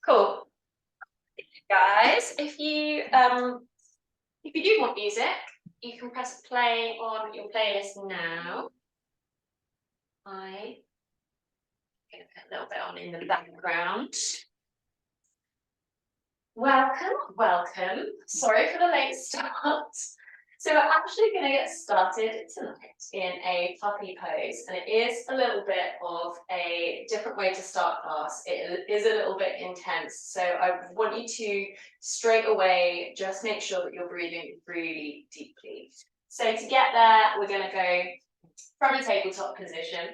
Cool. Guys, if you do want music, you can press play on your playlist now. I'm gonna put a little bit on in the background. Welcome. Sorry for the late start. So we're actually going to get started tonight in a puppy pose, and it is a little bit of a different way to start class. It is a little bit intense, so I want you to straight away just make sure that you're breathing really deeply. So to get there, we're going to go from a tabletop position,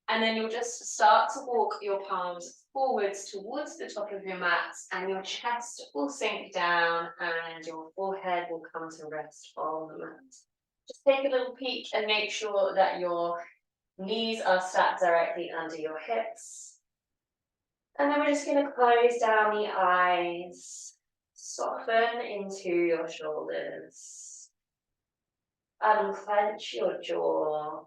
and then you'll just start to walk your palms forwards towards the top of your mat, and your chest will sink down and your forehead will come to rest on the mat. Just take a little peek and make sure that your knees are sat directly under your hips. And then we're just going to close down the eyes, soften into your shoulders, unclench your jaw.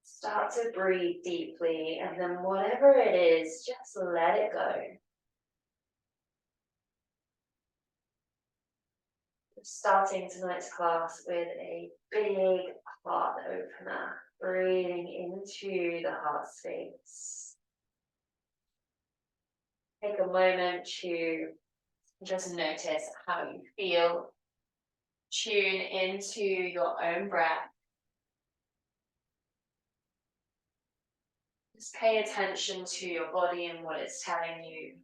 Start to breathe deeply, and then whatever it is, just let it go. Starting tonight's class with a big heart opener, breathing into the heart space. Take a moment to just notice how you feel. Tune into your own breath. Just pay attention to your body and what it's telling you.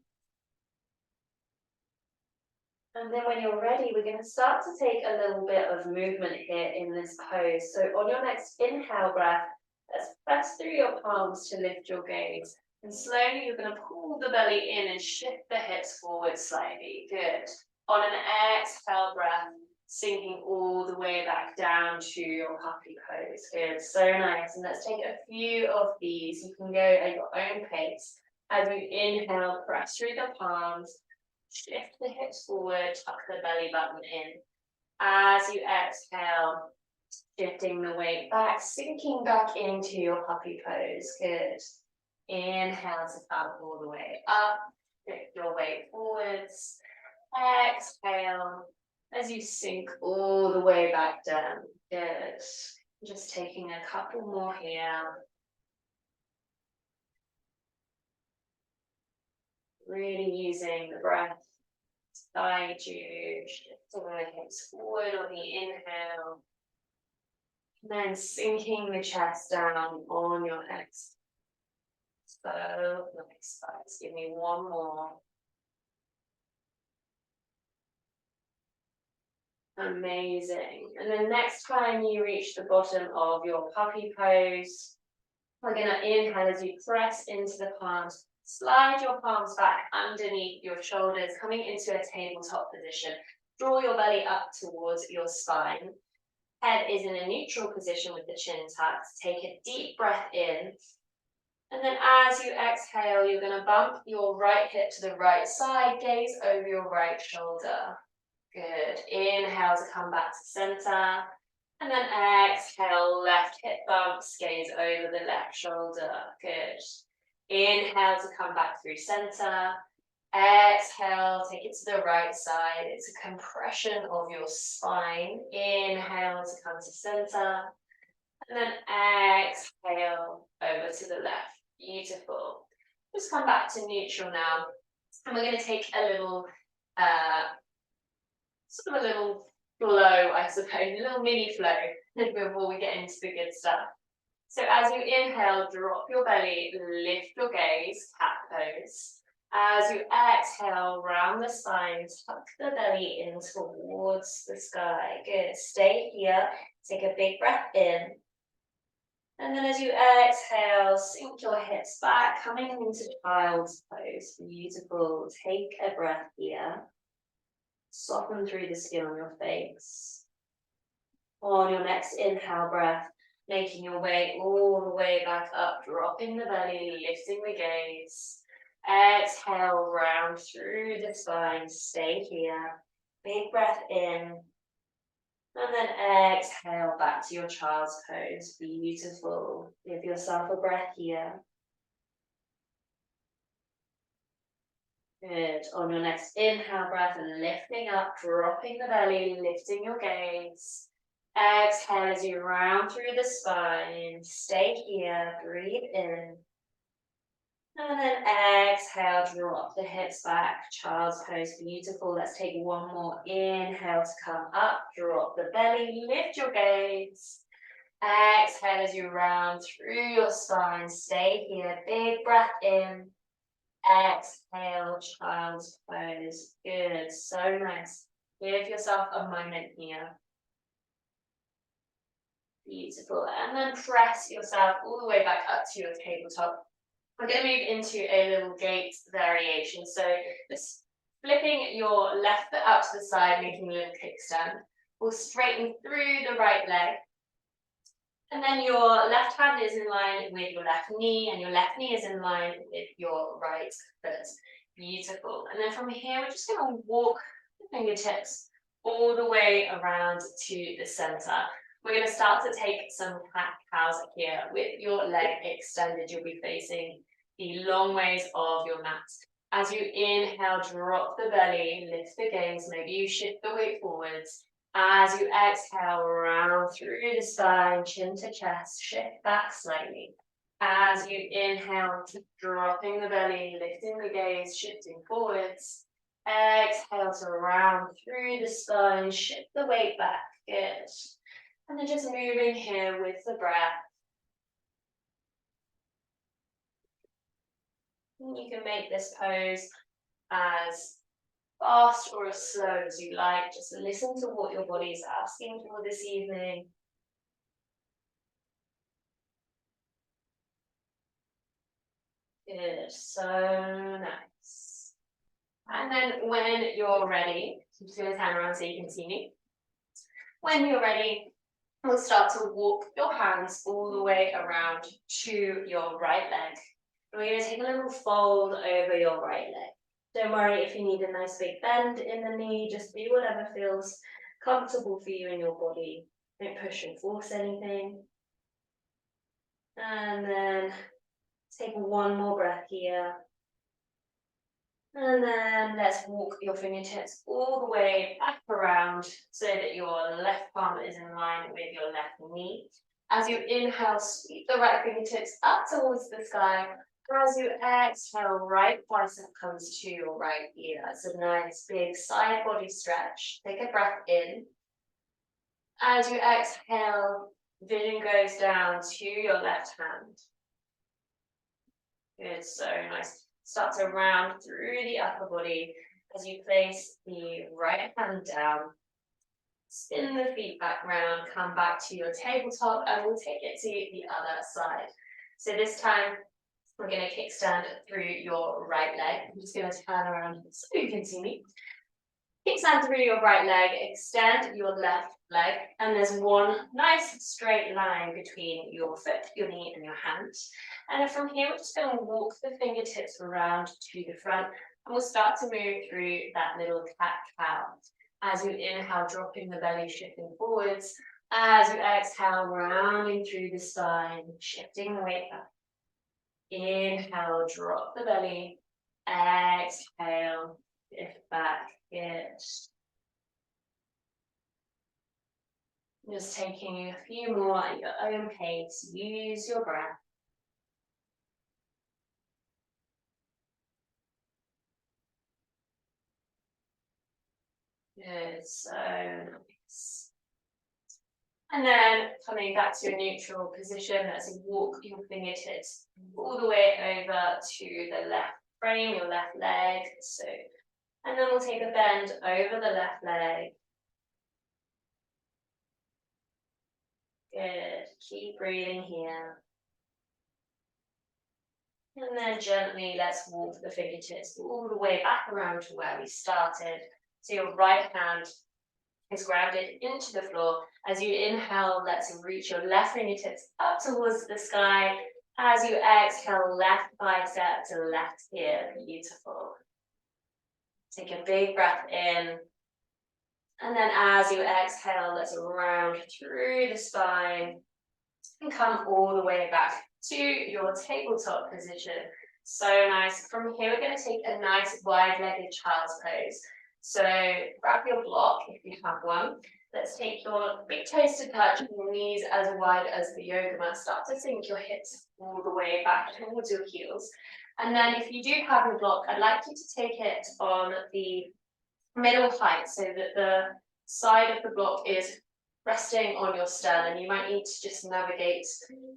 And then when you're ready, we're going to start to take a little bit of movement here in this pose. So on your next inhale breath, let's press through your palms to lift your gaze. And slowly you're going to pull the belly in and shift the hips forward slightly. Good. On an exhale breath, sinking all the way back down to your puppy pose. Good, so nice. And let's take a few of these. You can go at your own pace. As you inhale, press through the palms, shift the hips forward, tuck the belly button in. As you exhale, shifting the weight back, sinking back into your puppy pose. Good. Inhale to come all the way up, shift your weight forwards. Exhale as you sink all the way back down. Good. Just taking a couple more here. Really using the breath to guide you, shifting the hips forward on the inhale. And then sinking the chest down on your exhale. So nice, guys. Give me one more. Amazing. And then next time you reach the bottom of your puppy pose, we're going to inhale as you press into the palms. Slide your palms back underneath your shoulders, coming into a tabletop position. Draw your belly up towards your spine. Head is in a neutral position with the chin tucked. Take a deep breath in. And then as you exhale, you're going to bump your right hip to the right side, gaze over your right shoulder. Good. Inhale to come back to center. And then exhale, left hip bumps, gaze over the left shoulder. Good. Inhale to come back through center. Exhale, take it to the right side. It's a compression of your spine. Inhale to come to center. And then exhale over to the left. Beautiful. Just come back to neutral now. And we're going to take a little sort of a little flow, I suppose, a little mini flow before we get into the good stuff. So as you inhale, drop your belly, lift your gaze, cat pose. As you exhale, round the spine, tuck the belly in towards the sky. Good. Stay here. Take a big breath in. And then as you exhale, sink your hips back, coming into child's pose. Beautiful. Take a breath here. Soften through the skin on your face. On your next inhale breath, making your way all the way back up, dropping the belly, lifting the gaze. Exhale, round through the spine, stay here. Big breath in. And then exhale back to your child's pose. Beautiful. Give yourself a breath here. Good. On your next inhale breath, lifting up, dropping the belly, lifting your gaze. Exhale as you round through the spine. Stay here, breathe in. And then exhale, drop the hips back, child's pose, beautiful. Let's take one more inhale to come up, drop the belly, lift your gaze. Exhale as you round through your spine, stay here, big breath in. Exhale, child's pose. Good, so nice. Give yourself a moment here. Beautiful. And then press yourself all the way back up to your tabletop. We're going to move into a little gate variation. So just flipping your left foot out to the side, making a little kickstand. We'll straighten through the right leg. And then your left hand is in line with your left knee, and your left knee is in line with your right foot. Beautiful. And then from here, we're just going to walk the fingertips all the way around to the center. We're going to start to take some cat-cows here. With your leg extended, you'll be facing the long ways of your mat. As you inhale, drop the belly, lift the gaze. Maybe you shift the weight forwards. As you exhale, round through the spine, chin to chest, shift back slightly. As you inhale, keep dropping the belly, lifting the gaze, shifting forwards. Exhale to round through the spine, shift the weight back. Good. And then just moving here with the breath. You can make this pose as fast or as slow as you like. Just listen to what your body is asking for this evening. Good, so nice. And then when you're ready, I'm just going to turn around so you can see me. When you're ready, we'll start to walk your hands all the way around to your right leg. We're going to take a little fold over your right leg. Don't worry if you need a nice big bend in the knee, just do whatever feels comfortable for you in your body. Don't push and force anything. And then take one more breath here. And then let's walk your fingertips all the way back around so that your left palm is in line with your left knee. As you inhale, sweep the right fingertips up towards the sky. As you exhale, right bicep comes to your right ear. It's a nice big side body stretch. Take a breath in. As you exhale, vision goes down to your left hand. Good, so nice. Start to round through the upper body as you place the right hand down. Spin the feet back round, come back to your tabletop, and we'll take it to the other side. So this time, we're going to kickstand through your right leg. I'm just going to turn around so you can see me. Kickstand through your right leg, extend your left leg, and there's one nice straight line between your foot, your knee, and your hand. And then from here, we're just going to walk the fingertips around to the front, and we'll start to move through that little cat-cow. As you inhale, dropping the belly, shifting forwards. As you exhale, rounding through the spine, shifting the weight back. Inhale, drop the belly. Exhale, lift back. Good. Just taking a few more at your own pace. Use your breath. Good, so nice. And then coming back to a neutral position, let's walk your fingertips all the way over to the left frame, your left leg. So, and then we'll take a bend over the left leg. Good, keep breathing here. And then gently, let's walk the fingertips all the way back around to where we started. So your right hand is grounded into the floor. As you inhale, let's reach your left fingertips up towards the sky. As you exhale, left bicep to left ear. Beautiful. Take a big breath in. And then as you exhale, let's round through the spine and come all the way back to your tabletop position. So nice. From here, we're going to take a nice wide-legged child's pose. So grab your block if you have one. Let's take your big toes to touch and your knees as wide as the yoga mat. Start to sink your hips all the way back towards your heels. And then if you do have your block, I'd like you to take it on the middle height so that the side of the block is resting on your sternum. You might need to just navigate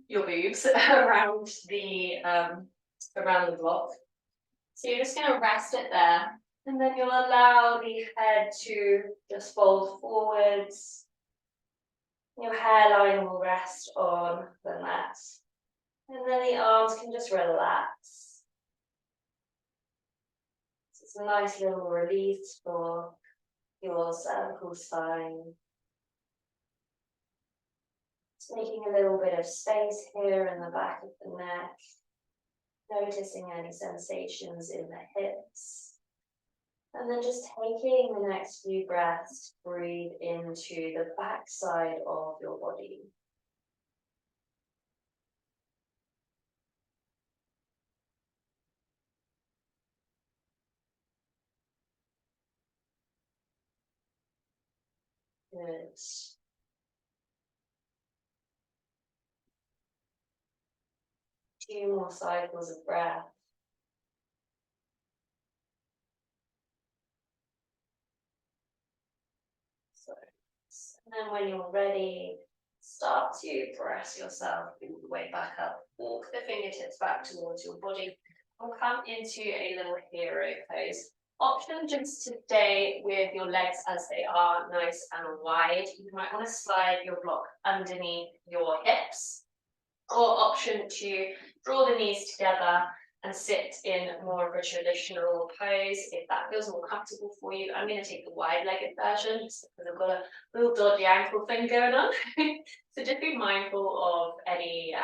your boobs around the block. So you're just going to rest it there, and then you'll allow the head to just fold forwards. Your hairline will rest on the mat, and then the arms can just relax. So it's a nice little release for your cervical spine. Just making a little bit of space here in the back of the neck. Noticing any sensations in the hips. And then just taking the next few breaths to breathe into the back side of your body. Good. 2 more cycles of breath. And then when you're ready, start to press yourself all the way back up. Walk the fingertips back towards your body. We'll come into a little hero pose. Option just to stay with your legs as they are, nice and wide. You might want to slide your block underneath your hips. Or option to draw the knees together and sit in more of a traditional pose if that feels more comfortable for you. I'm going to take the wide-legged version just because I've got a little dodgy ankle thing going on. So just be mindful of any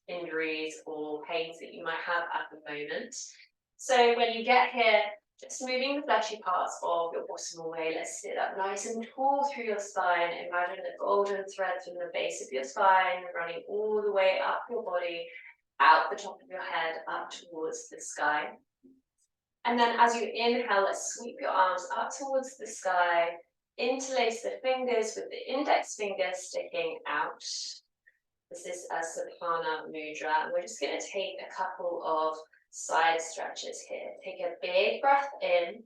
injuries or pains that you might have at the moment. So when you get here, just moving the fleshy parts of your bottom away. Let's sit up nice and tall through your spine. Imagine the golden thread from the base of your spine running all the way up your body, out the top of your head, up towards the sky. And then as you inhale, let's sweep your arms up towards the sky. Interlace the fingers with the index finger sticking out. This is a Sapana Mudra. And we're just going to take a couple of side stretches here. Take a big breath in.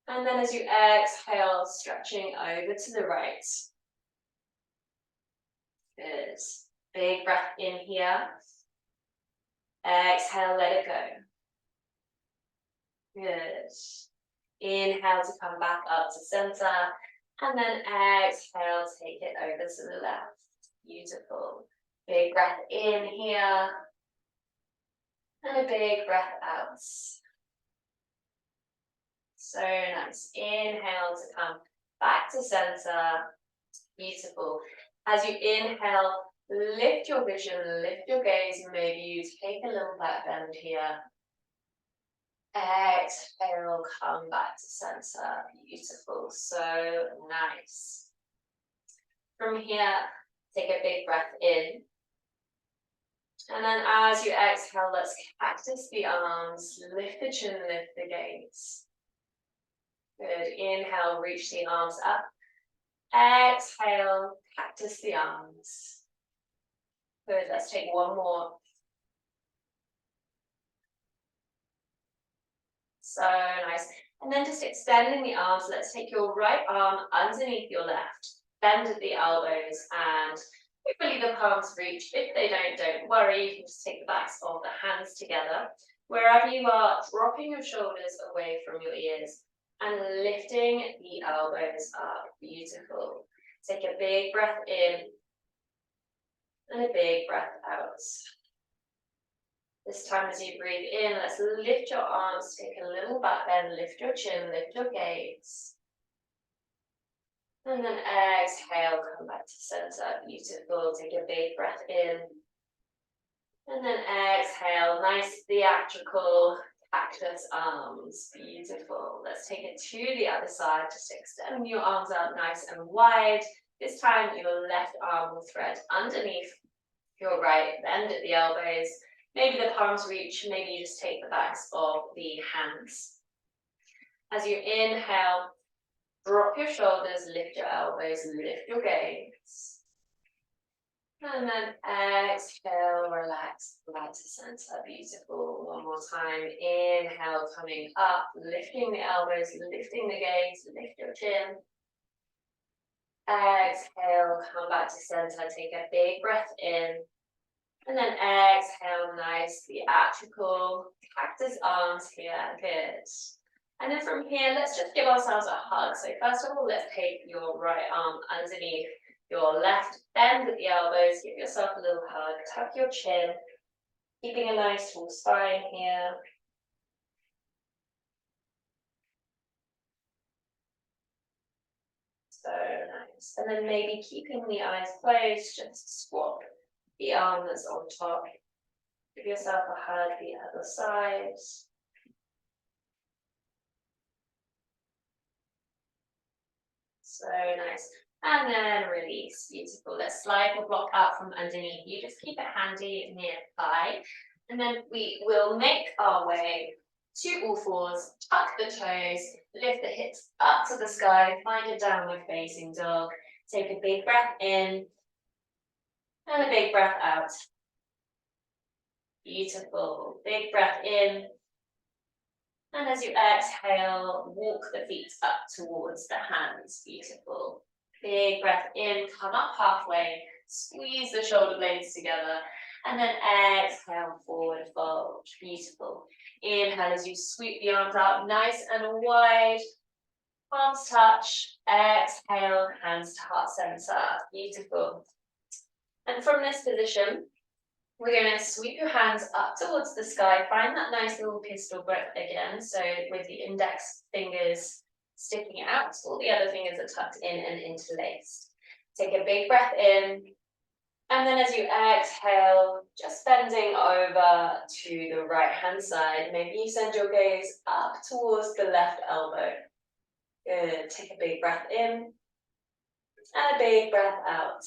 And then as you exhale, stretching over to the right. Good. Big breath in here. Exhale, let it go. Good. Inhale to come back up to center. And then exhale, take it over to the left. Beautiful. Big breath in here. And a big breath out. So nice. Inhale to come back to center. Beautiful. As you inhale, lift your vision, lift your gaze. Maybe you take a little back bend here. Exhale, come back to center. Beautiful. So nice. From here, take a big breath in. And then as you exhale, let's cactus the arms, lift the chin, lift the gaze. Good. Inhale, reach the arms up. Exhale, cactus the arms. Good. Let's take one more. So nice. And then just extending the arms, let's take your right arm underneath your left. Bend at the elbows and hopefully the palms reach. If they don't worry. You can just take the backs of the hands together. Wherever you are, dropping your shoulders away from your ears and lifting the elbows up. Beautiful. Take a big breath in and a big breath out. This time as you breathe in, let's lift your arms, take a little back bend, lift your chin, lift your gaze. And then exhale, come back to center. Beautiful. Take a big breath in. And then exhale, nice theatrical cactus arms. Beautiful. Let's take it to the other side. Just extend your arms out nice and wide. This time your left arm will thread underneath your right, bend at the elbows. Maybe the palms reach, maybe you just take the backs of the hands. As you inhale, drop your shoulders, lift your elbows, lift your gaze. And then exhale, relax, back to center. Beautiful. One more time. Inhale, coming up, lifting the elbows, lifting the gaze, lift your chin. Exhale, come back to center. Take a big breath in. And then exhale, nice, theatrical, cactus arms here, good. And then from here, let's just give ourselves a hug. So first of all, let's take your right arm underneath your left, bend at the elbows, give yourself a little hug, tuck your chin, keeping a nice full spine here. So nice. And then maybe keeping the eyes closed, just swap the arm that's on top. Give yourself a hug the other side. So nice. And then release. Beautiful. Let's slide the block out from underneath you. Just keep it handy nearby. And then we will make our way to all fours, tuck the toes, lift the hips up to the sky, find a downward facing dog. Take a big breath in and a big breath out. Beautiful. Big breath in. And as you exhale, walk the feet up towards the hands. Beautiful. Big breath in, come up halfway, squeeze the shoulder blades together, and then exhale, forward fold. Beautiful. Inhale as you sweep the arms out nice and wide, palms touch. Exhale, hands to heart center. Beautiful. And from this position, we're going to sweep your hands up towards the sky. Find that nice little pistol grip again. So with the index fingers sticking out, all the other fingers are tucked in and interlaced. Take a big breath in. And then as you exhale, just bending over to the right hand side. Maybe you send your gaze up towards the left elbow. Good. Take a big breath in. And a big breath out.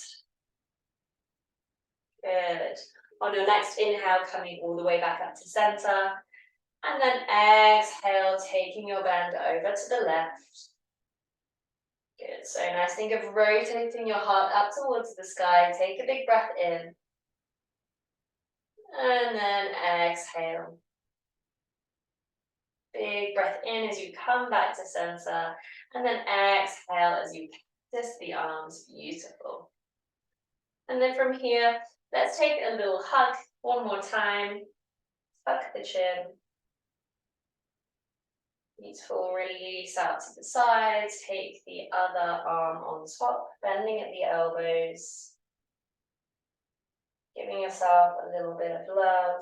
Good. On your next inhale, coming all the way back up to center. And then exhale, taking your bend over to the left. Good, so nice. Think of rotating your heart up towards the sky. Take a big breath in. And then exhale. Big breath in as you come back to center. And then exhale as you kiss the arms. Beautiful. And then from here, let's take a little hug one more time. Tuck the chin. Beautiful, release out to the sides. Take the other arm on top, bending at the elbows. Giving yourself a little bit of love.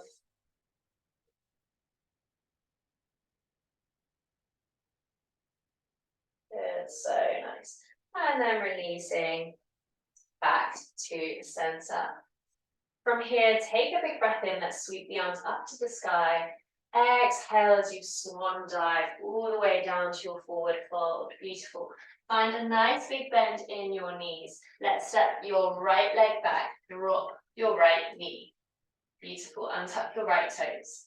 Good, so nice. And then releasing back to center. From here, take a big breath in. Let's sweep the arms up to the sky. Exhale as you swan dive all the way down to your forward fold. Beautiful. Find a nice big bend in your knees. Let's step your right leg back. Drop your right knee. Beautiful. Untuck your right toes.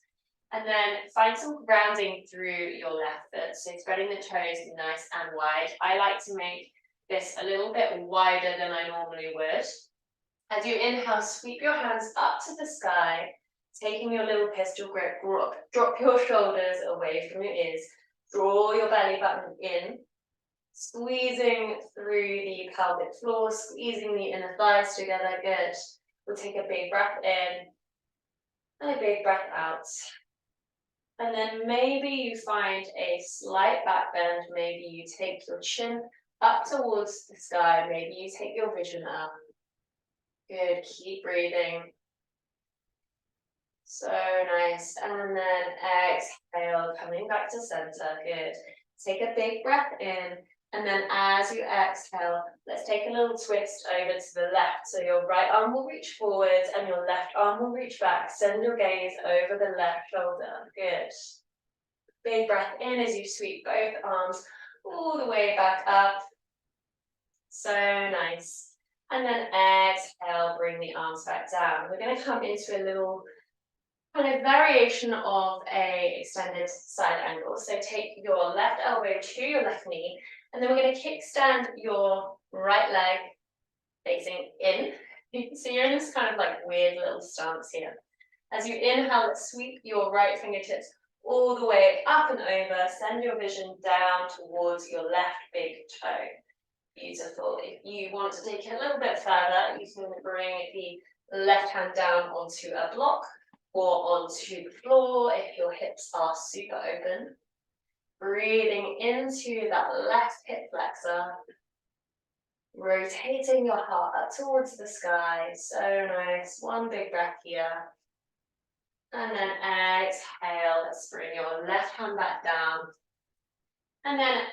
And then find some grounding through your left foot. So spreading the toes nice and wide. I like to make this a little bit wider than I normally would. As you inhale, sweep your hands up to the sky, taking your little pistol grip, drop your shoulders away from your ears, draw your belly button in, squeezing through the pelvic floor, squeezing the inner thighs together, good. We'll take a big breath in, and a big breath out. And then maybe you find a slight back bend, maybe you take your chin up towards the sky, maybe you take your vision up. Good, keep breathing. So nice. And then exhale, coming back to center. Good. Take a big breath in. And then as you exhale, let's take a little twist over to the left. So your right arm will reach forward and your left arm will reach back. Send your gaze over the left shoulder. Good. Big breath in as you sweep both arms all the way back up. So nice. And then exhale, bring the arms back down. We're going to come into a little kind of variation of a extended side angle. So take your left elbow to your left knee, and then we're going to kickstand your right leg facing in. So you're in this kind of like weird little stance here. As you inhale, let's sweep your right fingertips all the way up and over. Send your vision down towards your left big toe. Beautiful. If you want to take it a little bit further, you can bring the left hand down onto a block or onto the floor if your hips are super open. Breathing into that left hip flexor. Rotating your heart up towards the sky. So nice. One big breath here. And then exhale. Let's bring your left hand back down. And then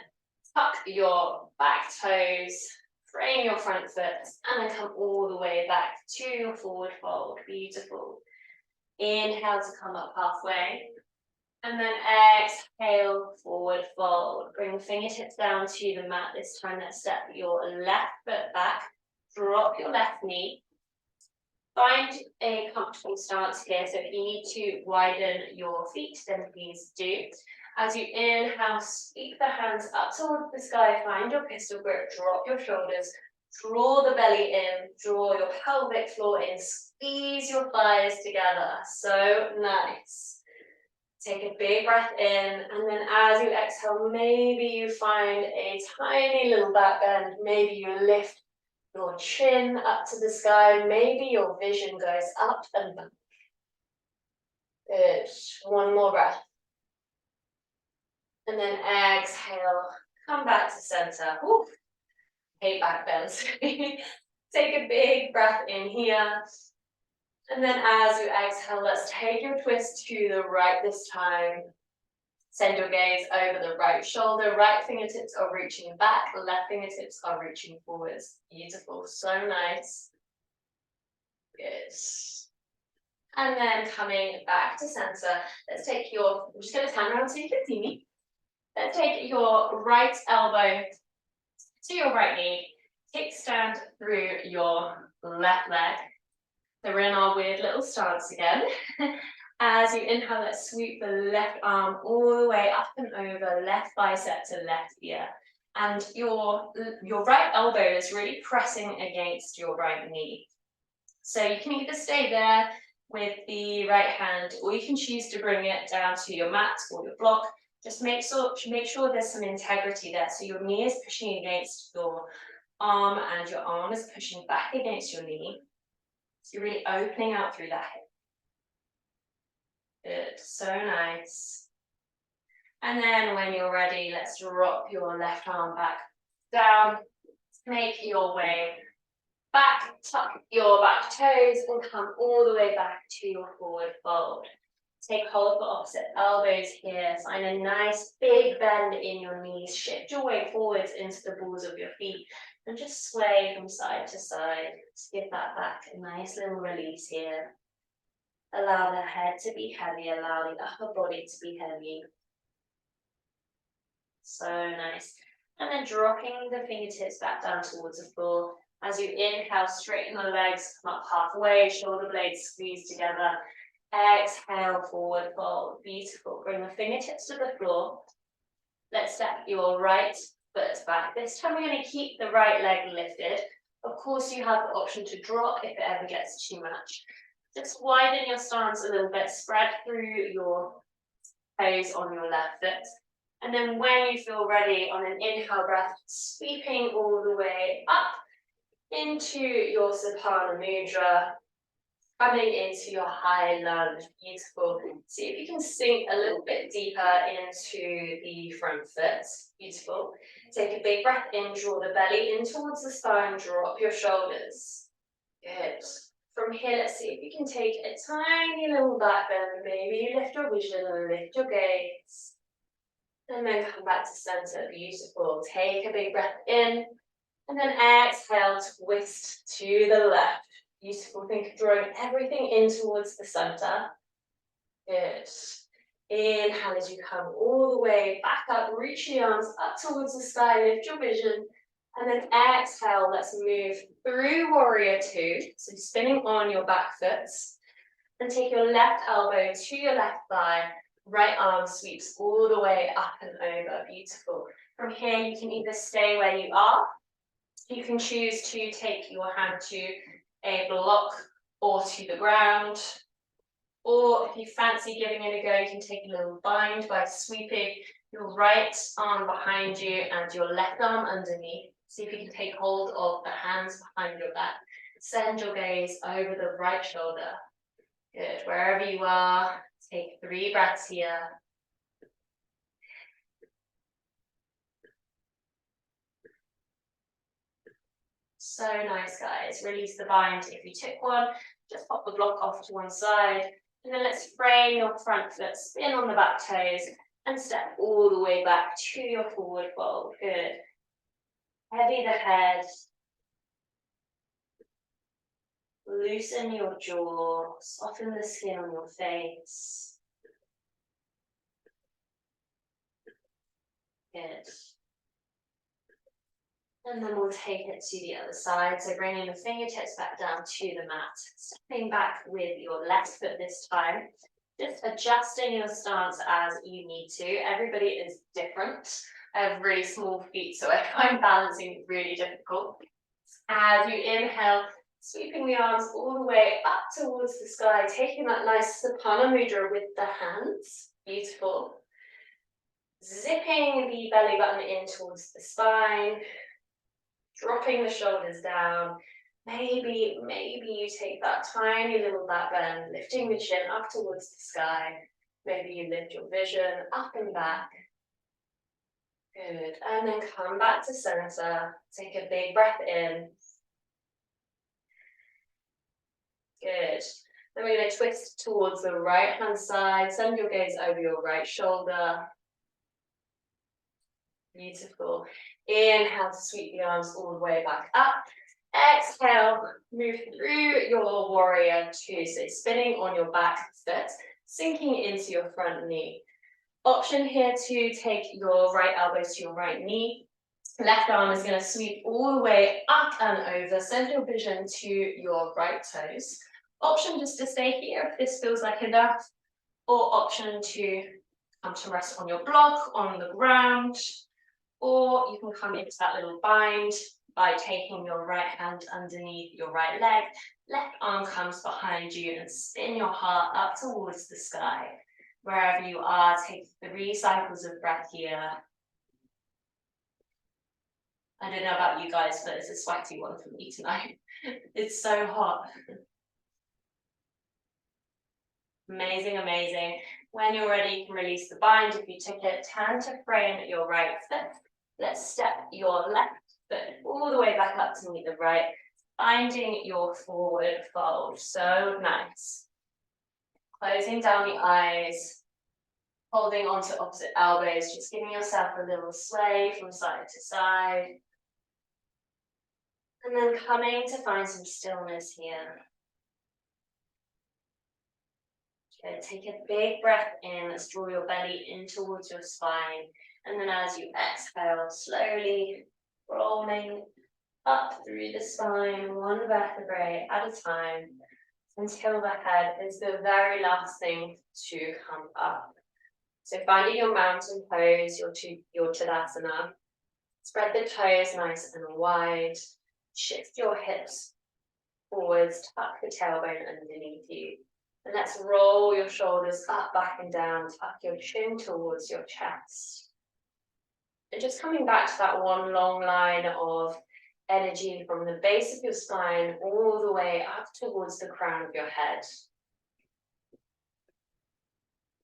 tuck your back toes. Frame your front foot. And then come all the way back to your forward fold. Beautiful. Inhale to come up halfway. And then exhale, forward fold. Bring the fingertips down to the mat. This time, let's step your left foot back. Drop your left knee. Find a comfortable stance here. So if you need to widen your feet, then please do. As you inhale, sweep the hands up towards the sky. Find your pistol grip. Drop your shoulders. Draw the belly in. Draw your pelvic floor in. Squeeze your thighs together. So nice. Take a big breath in, and then as you exhale, maybe you find a tiny little back bend. Maybe you lift your chin up to the sky. Maybe your vision goes up and back. Good. One more breath. And then exhale, come back to center. Woo. Hate back bends. Take a big breath in here. And then as you exhale, let's take your twist to the right this time. Send your gaze over the right shoulder. Right fingertips are reaching back. Left fingertips are reaching forwards. Beautiful. So nice. Good. And then coming back to center, let's take your, I'm just going to turn around so you can see me. Let's take your right elbow to your right knee. Kickstand through your left leg. So we're in our weird little stance again. As you inhale, let's sweep the left arm all the way up and over, left bicep to left ear. And your right elbow is really pressing against your right knee. So you can either stay there with the right hand, or you can choose to bring it down to your mat or your block. Just make sure there's some integrity there. So your knee is pushing against your arm and your arm is pushing back against your knee. So you're really opening out through that hip. Good, so nice. And then when you're ready, let's drop your left arm back down. Make your way back, tuck your back toes and come all the way back to your forward fold. Take hold of the opposite elbows here. Find a nice big bend in your knees. Shift your weight forwards into the balls of your feet and just sway from side to side. Just give that back a nice little release here. Allow the head to be heavy. Allow the upper body to be heavy. So nice. And then dropping the fingertips back down towards the floor. As you inhale, straighten the legs, come up halfway, shoulder blades squeeze together. Exhale, forward fold. Beautiful. Bring the fingertips to the floor. Let's step your right foot back. This time we're going to keep the right leg lifted. Of course, you have the option to drop if it ever gets too much. Just widen your stance a little bit. Spread through your toes on your left foot. And then when you feel ready, on an inhale breath, sweeping all the way up into your Sapana Mudra. Coming into your high lunge. Beautiful. See if you can sink a little bit deeper into the front foot. Beautiful. Take a big breath in, draw the belly in towards the spine, drop your shoulders. Good. From here, let's see if you can take a tiny little back bend. Maybe you lift your vision, lift your gaze. And then come back to center. Beautiful. Take a big breath in. And then exhale, twist to the left. Beautiful. Think of drawing everything in towards the center. Good. Inhale as you come all the way back up. Reach the arms up towards the sky. Lift your vision. And then exhale. Let's move through Warrior Two. So spinning on your back foot. And take your left elbow to your left thigh, right arm sweeps all the way up and over, beautiful. From here, you can either stay where you are, you can choose to take your hand to a block or to the ground, or if you fancy giving it a go, you can take a little bind by sweeping your right arm behind you and your left arm underneath. See if you can take hold of the hands behind your back. Send your gaze over the right shoulder. Good, wherever you are, take 3 breaths here. So nice, guys. Release the bind if you took one. Just pop the block off to one side. And then let's frame your front foot, spin on the back toes, and step all the way back to your forward fold. Good. Heavy the head. Loosen your jaw. Soften the skin on your face. Good. And then we'll take it to the other side. So bringing the fingertips back down to the mat. Stepping back with your left foot this time. Just adjusting your stance as you need to. Everybody is different. I have really small feet, so I find balancing really difficult. As you inhale, sweeping the arms all the way up towards the sky, taking that nice Sapana mudra with the hands. Beautiful. Zipping the belly button in towards the spine. Dropping the shoulders down. Maybe you take that tiny little back bend, lifting the chin up towards the sky. Maybe you lift your vision up and back. Good. And then come back to center. Take a big breath in. Good. Then we're going to twist towards the right hand side. Send your gaze over your right shoulder. Beautiful. Inhale to sweep the arms all the way back up. Exhale, move through your warrior 2. So spinning on your back foot, sinking into your front knee. Option here to take your right elbow to your right knee. Left arm is going to sweep all the way up and over. Send your vision to your right toes. Option just to stay here if this feels like enough. Or option to come to rest on your block, on the ground. Or you can come into that little bind by taking your right hand underneath your right leg. Left arm comes behind you and spin your heart up towards the sky. Wherever you are, take 3 cycles of breath here. I don't know about you guys, but it's a sweaty one for me tonight. It's so hot. Amazing, amazing. When you're ready, you can release the bind. If you took it, turn to frame your right foot. Let's step your left foot all the way back up to meet the right, finding your forward fold. So nice. Closing down the eyes, holding onto opposite elbows, just giving yourself a little sway from side to side. And then coming to find some stillness here. Good. Take a big breath in. Let's draw your belly in towards your spine. And then as you exhale, slowly rolling up through the spine, one vertebrae at a time, until the head is the very last thing to come up. So finding your mountain pose, your Tadasana. Spread the toes nice and wide. Shift your hips forwards, tuck the tailbone underneath you. And let's roll your shoulders up, back and down, tuck your chin towards your chest. And just coming back to that one long line of energy from the base of your spine all the way up towards the crown of your head.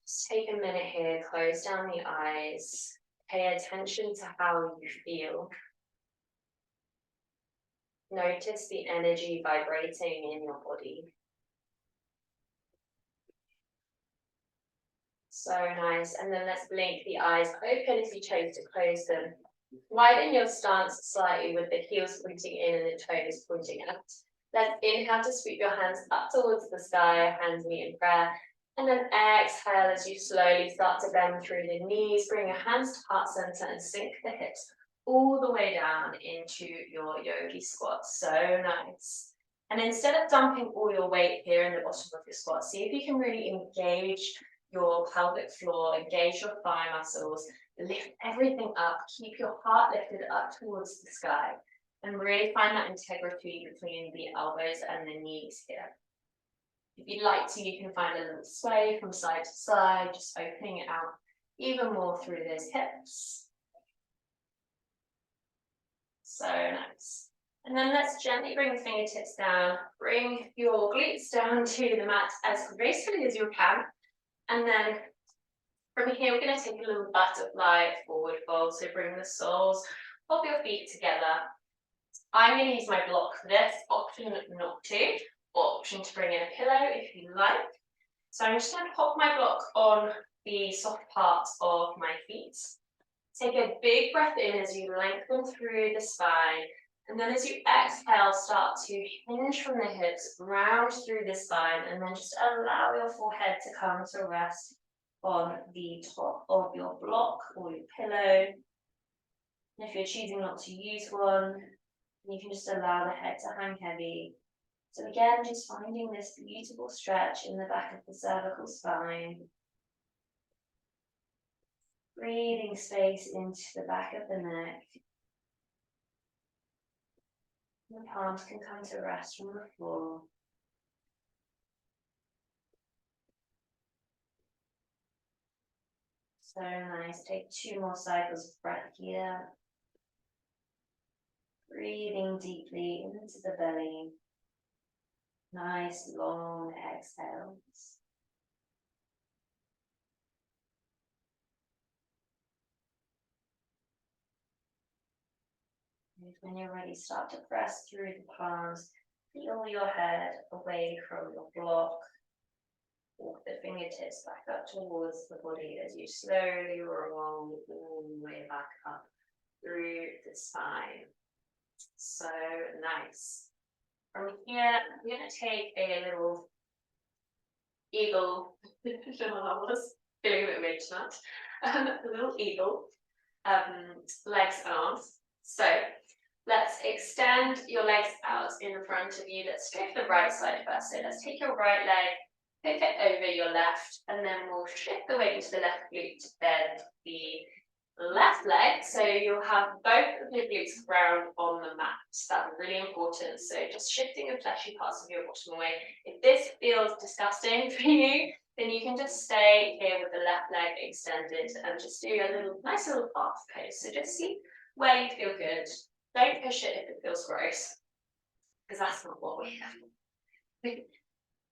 Just take a minute here, close down the eyes, pay attention to how you feel. Notice the energy vibrating in your body. So nice. And then let's blink the eyes open if you chose to close them. Widen your stance slightly with the heels pointing in and the toes pointing out. Let's inhale to sweep your hands up towards the sky, hands meet in prayer. And then exhale as you slowly start to bend through the knees. Bring your hands to heart center and sink the hips all the way down into your yogi squat. So nice. And instead of dumping all your weight here in the bottom of your squat, see if you can really engage your pelvic floor, engage your thigh muscles, lift everything up, keep your heart lifted up towards the sky, and really find that integrity between the elbows and the knees here. If you'd like to, you can find a little sway from side to side, just opening it out even more through those hips. So nice. And then let's gently bring the fingertips down, bring your glutes down to the mat as gracefully as you can. And then from here, we're going to take a little butterfly forward fold. So bring the soles of your feet together. I'm going to use my block for this, option not to, or option to bring in a pillow if you like. So I'm just going to pop my block on the soft parts of my feet. Take a big breath in as you lengthen through the spine. And then as you exhale, start to hinge from the hips, round through the spine, and then just allow your forehead to come to rest on the top of your block or your pillow. And if you're choosing not to use one, you can just allow the head to hang heavy. So again, just finding this beautiful stretch in the back of the cervical spine. Breathing space into the back of the neck. The palms can come to rest on the floor. So nice. Take 2 more cycles of breath here. Breathing deeply into the belly. Nice long exhales. And when you're ready, start to press through the palms. Peel your head away from your block. Walk the fingertips back up towards the body as you slowly roll all the way back up through the spine. So nice. From here, I'm going to take a little eagle. I was feeling a bit weird tonight. A little eagle, legs and arms. So let's extend your legs out in front of you. Let's go for the right side first. So let's take your right leg, pick it over your left, and then we'll shift the weight into the left glute to bend the left leg. So you'll have both of your glutes ground on the mat. That's really important. So just shifting the fleshy parts of your bottom away. If this feels disgusting for you, then you can just stay here with the left leg extended and just do a nice little half pose. So just see where you feel good. Don't push it if it feels gross, because that's not what we have.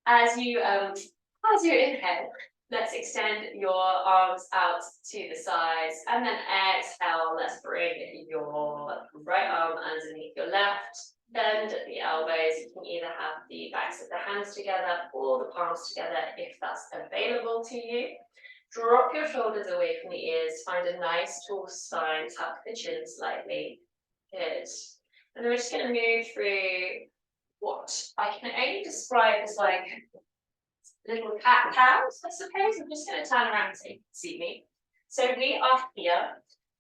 As you inhale, let's extend your arms out to the sides, and then exhale, let's bring your right arm underneath your left, bend at the elbows. You can either have the backs of the hands together or the palms together if that's available to you. Drop your shoulders away from the ears, find a nice tall spine, tuck the chin slightly. Good. And then we're just going to move through what I can only describe as like little cat cows, I suppose. I'm just going to turn around so you can see me. So we are here.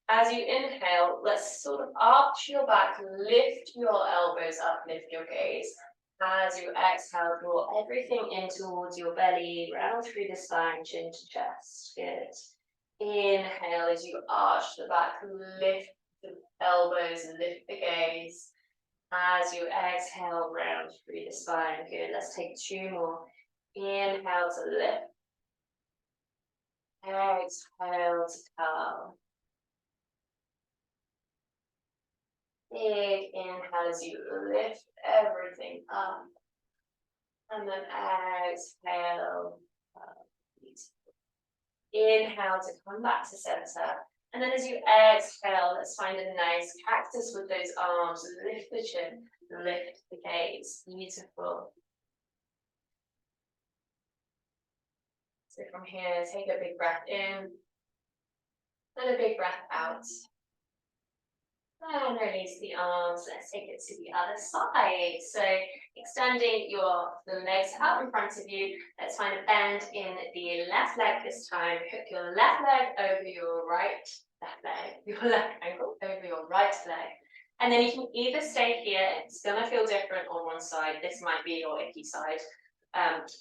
As you inhale, let's sort of arch your back, lift your elbows up, lift your gaze. As you exhale, draw everything in towards your belly, round through the spine, chin to chest. Good. Inhale as you arch the back, lift the elbows, lift the gaze. As you exhale, round through the spine. Good. Let's take 2 more. Inhale to lift. Exhale to curl. Big inhale as you lift everything up. And then exhale. Inhale to come back to center. And then as you exhale, let's find a nice cactus with those arms. Lift the chin, lift the gaze. Beautiful. So from here, take a big breath in. And a big breath out. And release the arms. Let's take it to the other side. So extending the legs out in front of you. Let's find a bend in the left leg this time. Hook your left leg over your right leg. Your left ankle over your right leg. And then you can either stay here, it's gonna feel different on one side, this might be your icky side,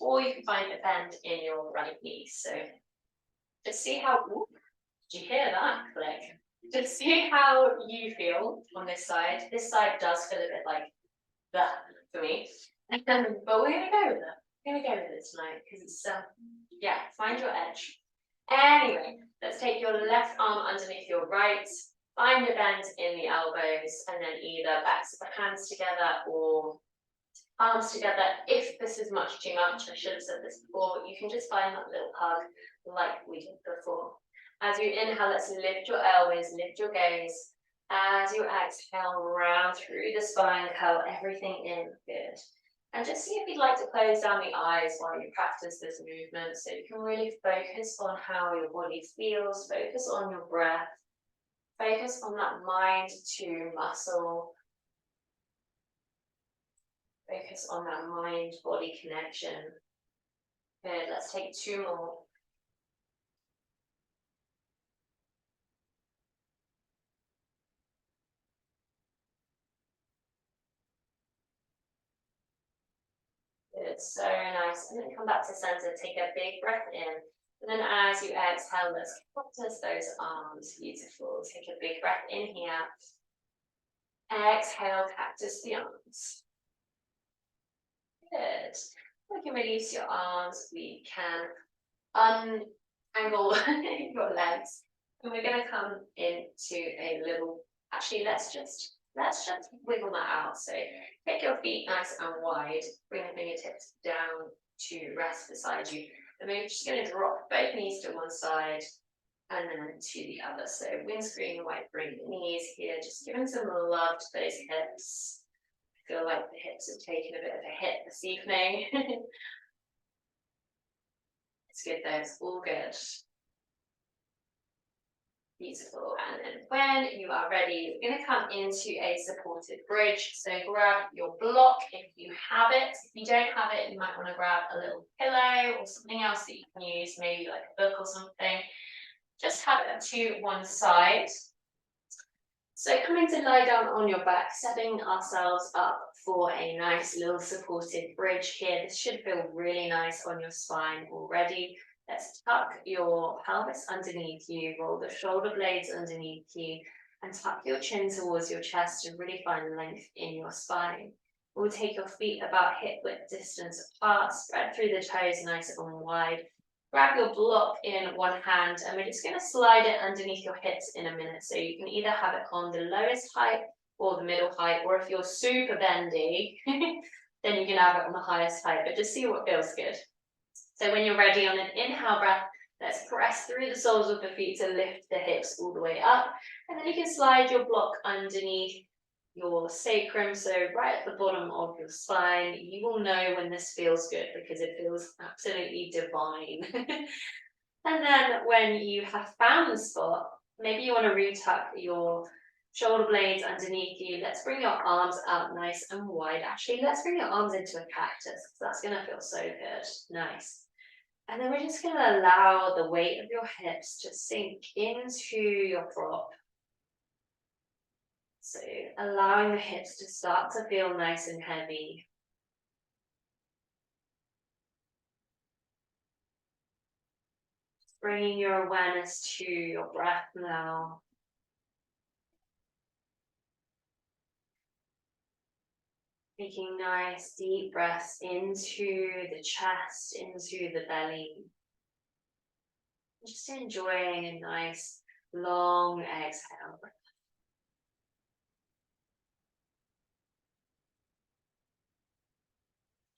or you can find a bend in your right knee. So just see how, ooh, did you hear that click? Just see how you feel on this side. This side does feel a bit like that for me. But we're gonna go with it. We're gonna go with it tonight because it's yeah, find your edge. Anyway, let's take your left arm underneath your right, find a bend in the elbows, and then either backs of the hands together or arms together. If this is much too much, I should have said this before, you can just find that little hug like we did before. As you inhale, let's lift your elbows, lift your gaze. As you exhale, round through the spine, curl everything in, good. And just see if you'd like to close down the eyes while you practice this movement so you can really focus on how your body feels, focus on your breath, focus on that mind to muscle, focus on that mind-body connection. Good, let's take 2 more. Good, so nice. And then come back to center, take a big breath in. And then as you exhale, let's cactus those arms. Beautiful. Take a big breath in here. Exhale, cactus the arms. Good. We can release your arms. We can unangle your legs. And we're going to come into a little, actually, let's just wiggle that out. So take your feet nice and wide, bring the fingertips down to rest beside you. And then you're just going to drop both knees to one side and then to the other. So windscreen wide, bring the knees here, just giving some love to those hips. I feel like the hips have taken a bit of a hit this evening. It's good though, it's all good. Beautiful. And then when you are ready, you're going to come into a supported bridge. So grab your block if you have it. If you don't have it, you might want to grab a little pillow or something else that you can use, maybe like a book or something. Just have it to one side. So coming to lie down on your back, setting ourselves up for a nice little supported bridge here. This should feel really nice on your spine already. Let's tuck your pelvis underneath you, roll the shoulder blades underneath you, and tuck your chin towards your chest to really find length in your spine. We'll take your feet about hip width distance apart, spread through the toes nice and wide. Grab your block in one hand, and we're just going to slide it underneath your hips in a minute. So you can either have it on the lowest height or the middle height, or if you're super bendy, then you can have it on the highest height, but just see what feels good. So when you're ready, on an inhale breath, let's press through the soles of the feet to lift the hips all the way up. And then you can slide your block underneath your sacrum, so right at the bottom of your spine. You will know when this feels good because it feels absolutely divine. And then when you have found the spot, maybe you want to retuck your shoulder blades underneath you. Let's bring your arms out nice and wide. Actually, let's bring your arms into a cactus because that's going to feel so good. Nice. And then we're just going to allow the weight of your hips to sink into your prop. So allowing the hips to start to feel nice and heavy. Bringing your awareness to your breath now. Taking nice deep breaths into the chest, into the belly. Just enjoying a nice long exhale.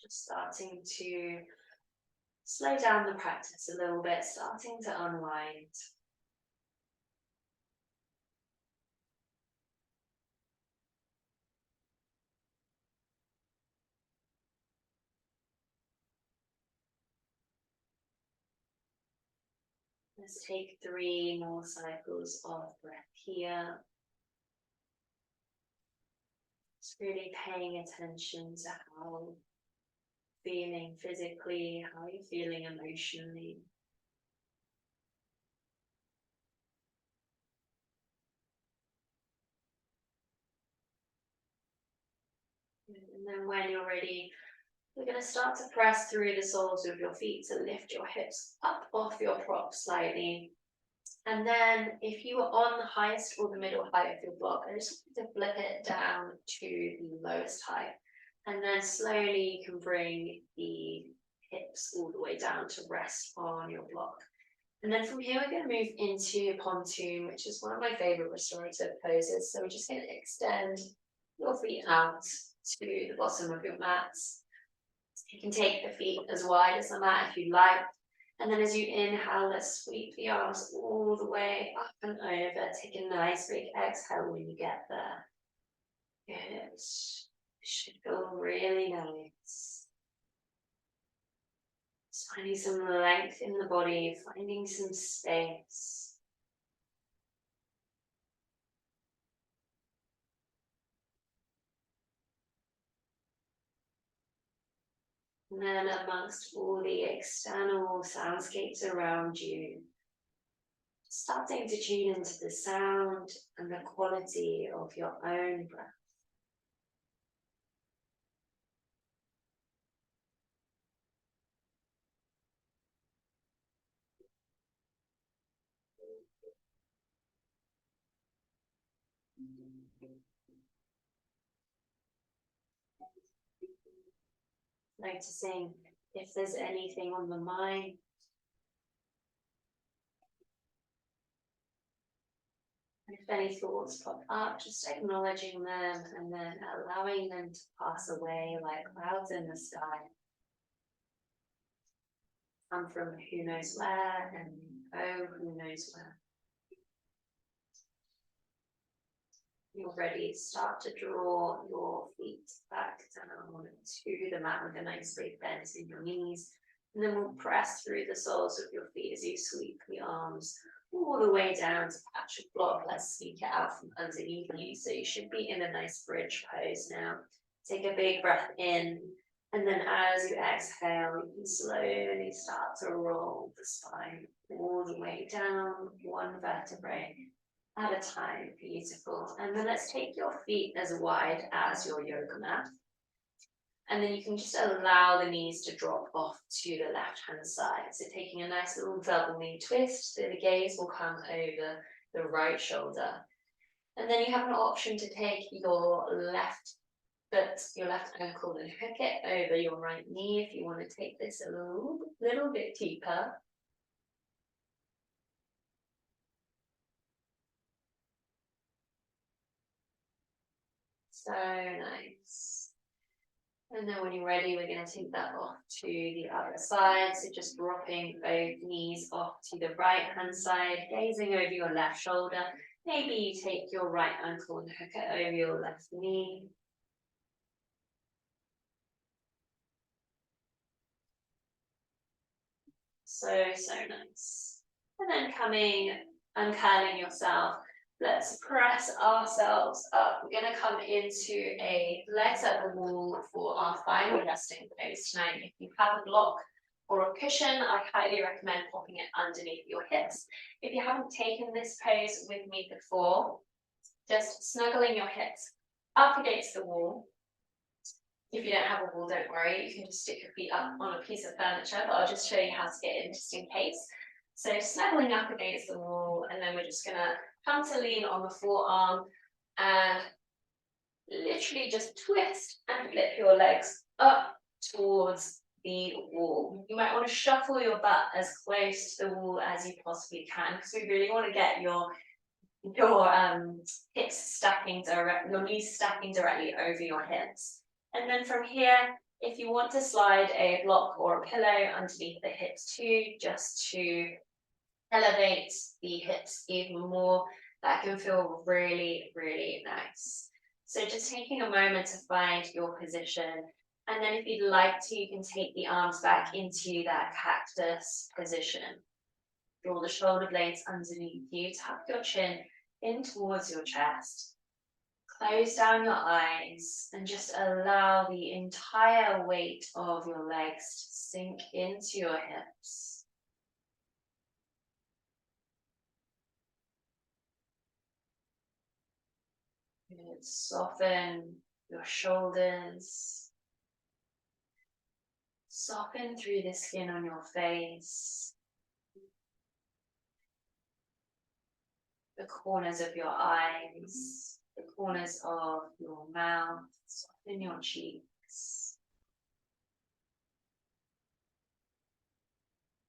Just starting to slow down the practice a little bit, starting to unwind. Let's take 3 more cycles of breath here. Just really paying attention to how you're feeling physically, how you're feeling emotionally. And then when you're ready, we're going to start to press through the soles of your feet to lift your hips up off your prop slightly. And then if you are on the highest or the middle height of your block, I just want to flip it down to the lowest height. And then slowly you can bring the hips all the way down to rest on your block. And then from here, we're going to move into pontoon, which is one of my favorite restorative poses. So we're just going to extend your feet out to the bottom of your mats. You can take the feet as wide as the mat if you like. And then as you inhale, let's sweep the arms all the way up and over. Take a nice big exhale when you get there. Good. It should feel really nice. Just finding some length in the body, finding some space. And then amongst all the external soundscapes around you, starting to tune into the sound and the quality of your own breath. Noticing if there's anything on the mind. And if any thoughts pop up, just acknowledging them and then allowing them to pass away like clouds in the sky. Come from who knows where and go who knows where. You're ready, start to draw your feet back down to the mat with a nice big bend in your knees. And then we'll press through the soles of your feet as you sweep the arms all the way down to patch your block. Let's sneak it out from underneath you. So you should be in a nice bridge pose now. Take a big breath in. And then as you exhale, you can slowly start to roll the spine all the way down, one vertebrae at a time. Beautiful. And then let's take your feet as wide as your yoga mat. And then you can just allow the knees to drop off to the left-hand side. So taking a nice little double knee twist, so the gaze will come over the right shoulder. And then you have an option to take your left foot, your left ankle, and hook it over your right knee if you want to take this a little bit deeper. So nice. And then when you're ready, we're going to take that off to the other side. So just dropping both knees off to the right hand side, gazing over your left shoulder. Maybe you take your right ankle and hook it over your left knee. So nice. And then coming and curling yourself. Let's press ourselves up. We're going to come into a legs at the wall for our final resting pose tonight. If you have a block or a cushion, I highly recommend popping it underneath your hips. If you haven't taken this pose with me before, just snuggling your hips up against the wall. If you don't have a wall, don't worry. You can just stick your feet up on a piece of furniture, but I'll just show you how to get in just in case. So snuggling up against the wall, and then we're just going to come to lean on the forearm and literally just twist and flip your legs up towards the wall. You might want to shuffle your butt as close to the wall as you possibly can, because we really want to get your hips stacking directly, your knees stacking directly over your hips. And then from here, if you want to slide a block or a pillow underneath the hips too, just to elevate the hips even more, that can feel really, really nice. So just taking a moment to find your position. And then if you'd like to, you can take the arms back into that cactus position. Draw the shoulder blades underneath you, tuck your chin in towards your chest. Close down your eyes and just allow the entire weight of your legs to sink into your hips. Good. Soften your shoulders. Soften through the skin on your face. The corners of your eyes, the corners of your mouth, soften your cheeks.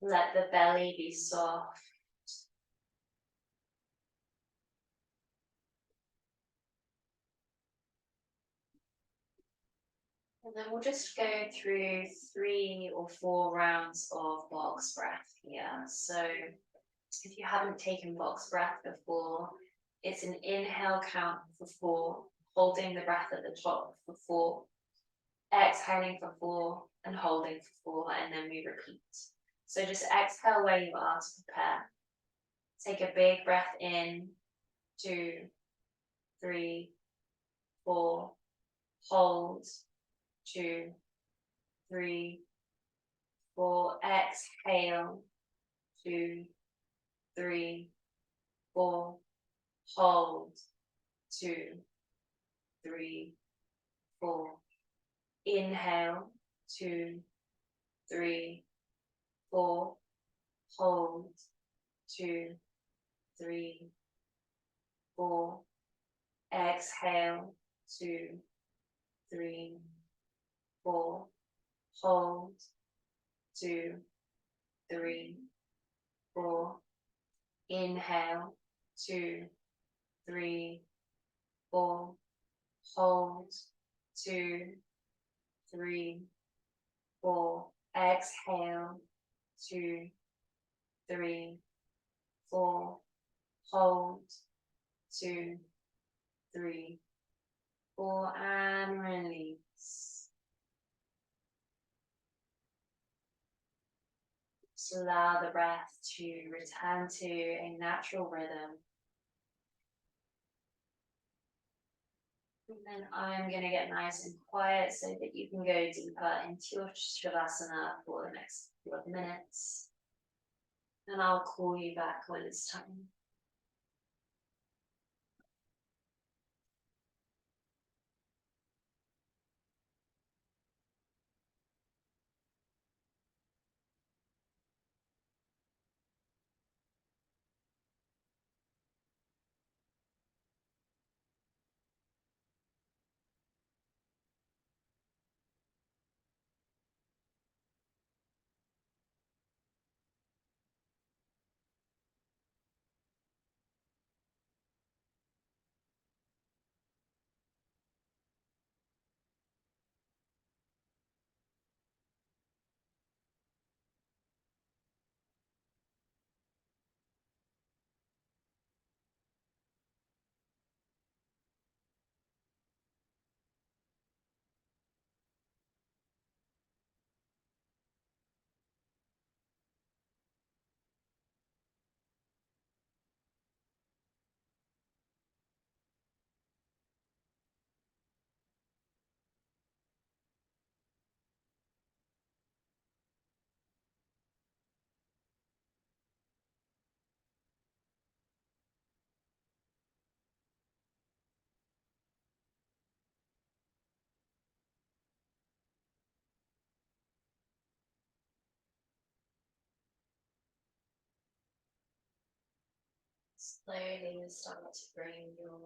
Let the belly be soft. And then we'll just go through 3 or 4 rounds of box breath here. So if you haven't taken box breath before, it's an inhale count for 4, holding the breath at the top for 4, exhaling for 4, and holding for 4, and then we repeat. So just exhale where you are to prepare. Take a big breath in, 2, 3, 4, hold, 2, 3, 4, exhale, 2, 3, 4, hold, 2, 3, 4, inhale, 2, 3, 4, hold, 2, 3, 4, exhale, 2, 3, 4, hold, 2, 3, 4, inhale, 2, 3, 4, hold, 2, 3, 4, exhale, 2, 3, 4, hold, 2, 3, 4, and release. Just allow the breath to return to a natural rhythm. And then I'm going to get nice and quiet so that you can go deeper into your Shavasana for the next couple of minutes. And I'll call you back when it's time. Slowly start to bring your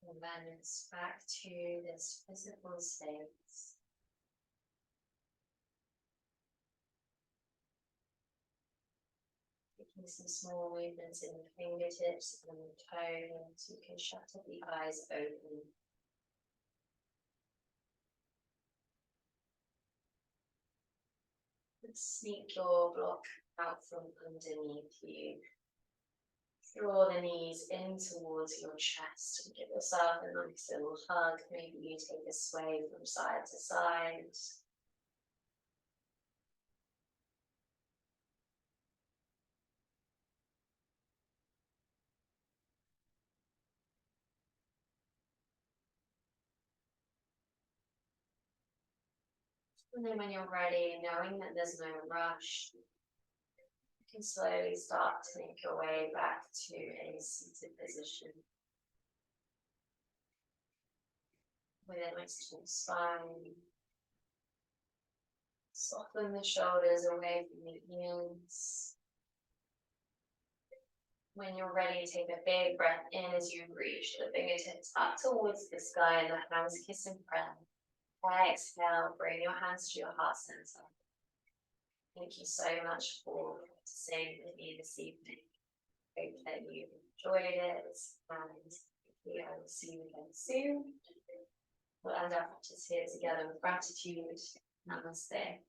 awareness back to this physical state. Making some small movements in the fingertips and the toes. You can shut the eyes open. Sneak your block out from underneath you. Draw the knees in towards your chest and give yourself a nice little hug. Maybe you take a sway from side to side. And then when you're ready, knowing that there's no rush, you can slowly start to make your way back to a seated position. with a nice tall spine. Soften the shoulders away from the ears. When you're ready, take a big breath in as you reach the fingertips up towards the sky and the hands kissing friend. Exhale, bring your hands to your heart center. Thank you so much for practicing with me this evening. Hope that you enjoyed it, and we will see you again soon. We'll end our practice here together with gratitude. Namaste.